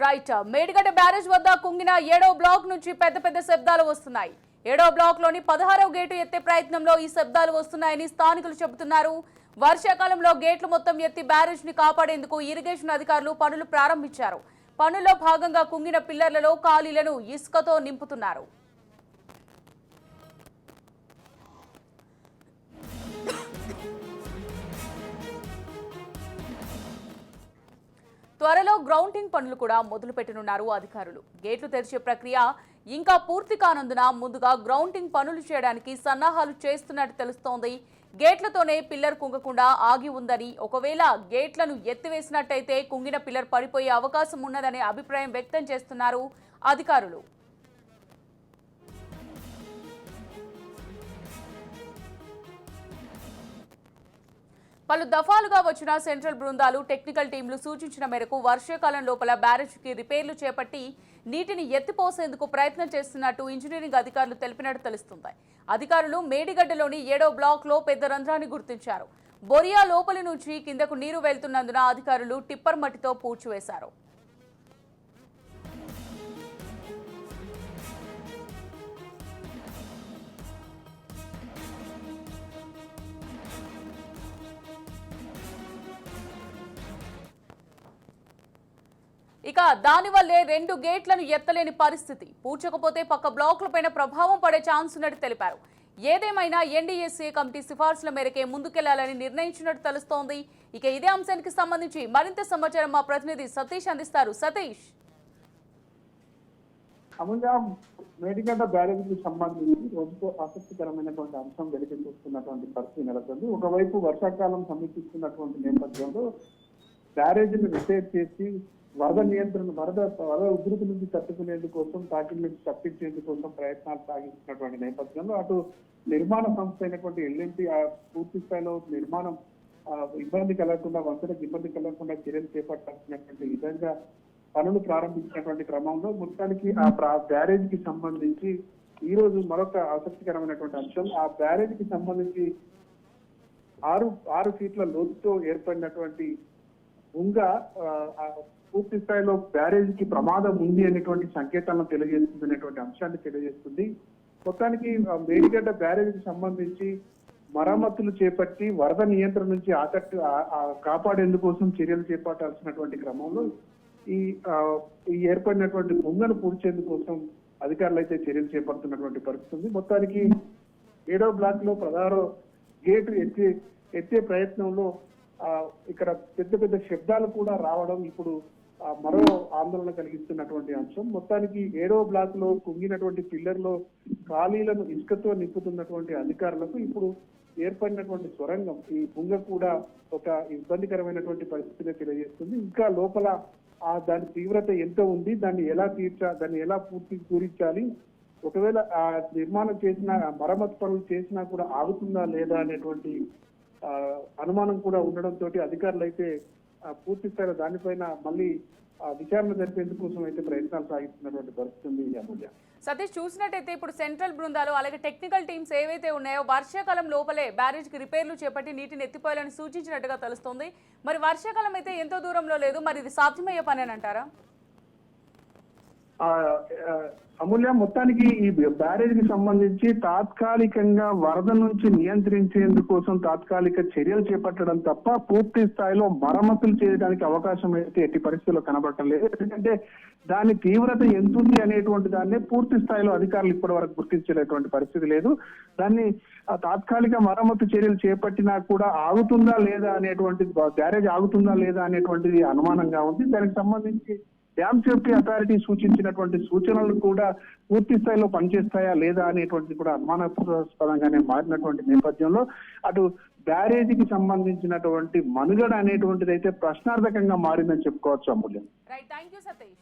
Right Medigadda barrage వద్ద కుంగిన 7వ black నుంచి పెద్ద శబ్దాలు వస్తున్నాయి. 7వ బ్లాక్ లోని 16వ గేటు ఎత్తే ప్రయత్నంలో ఈ శబ్దాలు వస్తున్నాయని స్థానికులు చెబుతున్నారు. వర్షాకాలంలో గేట్లు మొత్తం ఎత్తి బ్యారేజ్ ని కాపాడేందుకు ఇరిగేషన్ అధికారులు పనులు ప్రారంభించారు. పనుల్లో భాగంగా కుంగిన పిల్లర్లలో ఖాళీలను ఇసుకతో నింపుతున్నారు. త్వరలో గ్రౌండింగ్ పనులు కూడా మొదలు పెట్టనున్నారు అధికారులు. గేట్లు తెరిచే ప్రక్రియ ఇంకా పూర్తి కానందున ముందుగా గ్రౌండింగ్ పనులు చేయడానికి సన్నాహాలు చేస్తున్నట్టు తెలుస్తోంది. గేట్లతోనే పిల్లర్ కుంగకుండా ఆగి ఉందని, ఒకవేళ గేట్లను ఎత్తివేసినట్టయితే కుంగిన పిల్లర్ పడిపోయే అవకాశం ఉన్నదనే అభిప్రాయం వ్యక్తం చేస్తున్నారు అధికారులు. పలు దఫాలుగా వచ్చిన సెంట్రల్ బృందాలు, టెక్నికల్ టీంలు సూచించిన మేరకు వర్షాకాలం లోపల బ్యారేజ్కి రిపేర్లు చేపట్టి నీటిని ఎత్తిపోసేందుకు ప్రయత్నం చేస్తున్నట్టు ఇంజనీరింగ్ అధికారులు తెలిపినట్టు తెలుస్తుంది. అధికారులు మేడిగడ్డలోని 7వ బ్లాక్ లో పెద్ద రంధ్రాన్ని గుర్తించారు. బొరియా లోపలి నుంచి కిందకు నీరు వెళ్తున్నందున అధికారులు టిప్పర్ మట్టితో పూడ్చివేశారు. ఇక దానివల్లే 2 గేట్లను ఎత్తలేని పరిస్థితి. పూడ్చకపోతే పక్క బ్లాకులపైన ప్రభావం పడే ఛాన్స్ ఉన్నట్టు తెలిపారు. ఏదేమైనా ఎన్డీఎస్ఏ కమిటీ సిఫార్సుల మేరకే ముందుకెళ్లాలని నిర్ణయించినట్టు తెలుస్తోంది. ఇక ఇదే అంశానికి సంబంధించి మరింత సమాచారం మా ప్రతినిధి సతీష్ అందిస్తారు. సతీష్, అమూల్య, మేడిగడ్డ బ్యారేజ్ కి సంబంధించి రోజుకో ఆసక్తికరమైనటువంటి అంశం వెలికి చూస్తున్నటువంటి పరిస్థితి నెలకొంది. ఒకవైపు వర్షాకాలం సమీపిస్తున్నటువంటి నేపథ్యంలో బ్యారేజీని రిపేర్ చేసి వరద ఉధృతి నుంచి తట్టుకునేందుకోసం, తాకిడి నుంచి తప్పించేందుకోసం ప్రయత్నాలు సాగిస్తున్నటువంటి నేపథ్యంలో అటు నిర్మాణ సంస్థ అయినటువంటి ఎల్ఎన్టీ పూర్తి స్థాయిలో నిర్మాణం ఇబ్బంది కలగకుండా, వంతెనకు ఇబ్బంది కలగకుండా చర్యలు చేపట్టాల్సినటువంటి విధంగా పనులు ప్రారంభించినటువంటి క్రమంలో మొత్తానికి ఆ బ్యారేజ్ కి సంబంధించి ఈ రోజు మరొక ఆసక్తికరమైనటువంటి అంశం. ఆ బ్యారేజ్ కి సంబంధించి 6 ఫీట్ల లోతుతో ఏర్పడినటువంటి ఉంగ పూర్తి స్థాయిలో బ్యారేజ్ కి ప్రమాదం ఉంది అనేటువంటి సంకేతాలను తెలియజేస్తుంది అనేటువంటి అంశాన్ని తెలియజేస్తుంది. మొత్తానికి మేడిగడ్డ బ్యారేజ్ కి సంబంధించి మరమ్మతులు చేపట్టి వరద నియంత్రణ నుంచి కాపాడేందుకోసం చర్యలు చేపట్టాల్సినటువంటి క్రమంలో ఈ ఏర్పడినటువంటి బొంగను పూడ్చేందుకోసం అధికారులు అయితే చర్యలు చేపడుతున్నటువంటి పరిస్థితి ఉంది. మొత్తానికి 7వ బ్లాక్ లో 16వ గేటు ఎత్తే ప్రయత్నంలో ఇక్కడ పెద్ద శబ్దాలు కూడా రావడం ఇప్పుడు మరో ఆందోళన కలిగిస్తున్నటువంటి అంశం. మొత్తానికి 7వ బ్లాక్ లో కుంగినటువంటి పిల్లర్ లో ఖాళీలను ఇసుకతో నింపుతున్నటువంటి అధికారులకు ఇప్పుడు ఏర్పడినటువంటి సొరంగం, ఈ కుంగ కూడా ఒక ఇబ్బందికరమైనటువంటి పరిస్థితిని తెలియజేస్తుంది. ఇంకా లోపల దాని తీవ్రత ఎంత ఉంది, దాన్ని ఎలా పూరించాలి, ఒకవేళ ఆ నిర్మాణం చేసిన మరమ్మతు పనులు చేసినా కూడా ఆగుతుందా లేదా అనేటువంటి అనుమానం కూడా ఉండడంతో అధికారులు అయితే పూర్తి స్థాయిలో దానిపైన మళ్ళీ విచారణ జరిపేందుకోసం అయితే ప్రయత్నాలు సాగిస్తున్నటువంటి పరిస్థితి ఉంది. అమూల్య, సతీష్, చూసినట్టయితే ఇప్పుడు సెంట్రల్ బృందాలు అలాగే టెక్నికల్ టీమ్స్ ఏవైతే ఉన్నాయో వర్షాకాలం లోపలే బ్యారేజ్ కి రిపేర్లు చేపట్టి నీటిని ఎత్తిపోయాలని సూచించినట్టుగా తెలుస్తోంది. మరి వర్షాకాలం అయితే ఎంతో దూరంలో లేదు, మరి ఇది సాధ్యమయ్యే పని అని అంటారా? అమూల్య, మొత్తానికి ఈ బ్యారేజ్ కి సంబంధించి తాత్కాలికంగా వరద నుంచి నియంత్రించేందుకోసం తాత్కాలిక చర్యలు చేపట్టడం తప్ప పూర్తి స్థాయిలో మరమ్మతులు చేయడానికి అవకాశం అయితే ఎట్టి పరిస్థితుల్లో కనబడటం లేదు. ఎందుకంటే దాని తీవ్రత ఎంతుంది అనేటువంటి దాన్ని పూర్తి స్థాయిలో అధికారులు ఇప్పటి వరకు గుర్తించేటువంటి పరిస్థితి లేదు. దాన్ని తాత్కాలిక మరమ్మతు చర్యలు చేపట్టినా కూడా ఆగుతుందా లేదా అనేటువంటిది, బ్యారేజ్ ఆగుతుందా లేదా అనేటువంటిది అనుమానంగా ఉంది. దానికి సంబంధించి డ్యామ్ సేఫ్టీ అథారిటీ సూచించినటువంటి సూచనలు కూడా పూర్తి స్థాయిలో పనిచేస్తాయా లేదా అనేటువంటిది కూడా అనుమానాస్పదంగానే మారినటువంటి నేపథ్యంలో అటు బ్యారేజీకి సంబంధించినటువంటి మనుగడ అనేటువంటిది అయితే ప్రశ్నార్థకంగా మారిందని చెప్పుకోవచ్చు. అమూల్యం. Right, thank you Satish.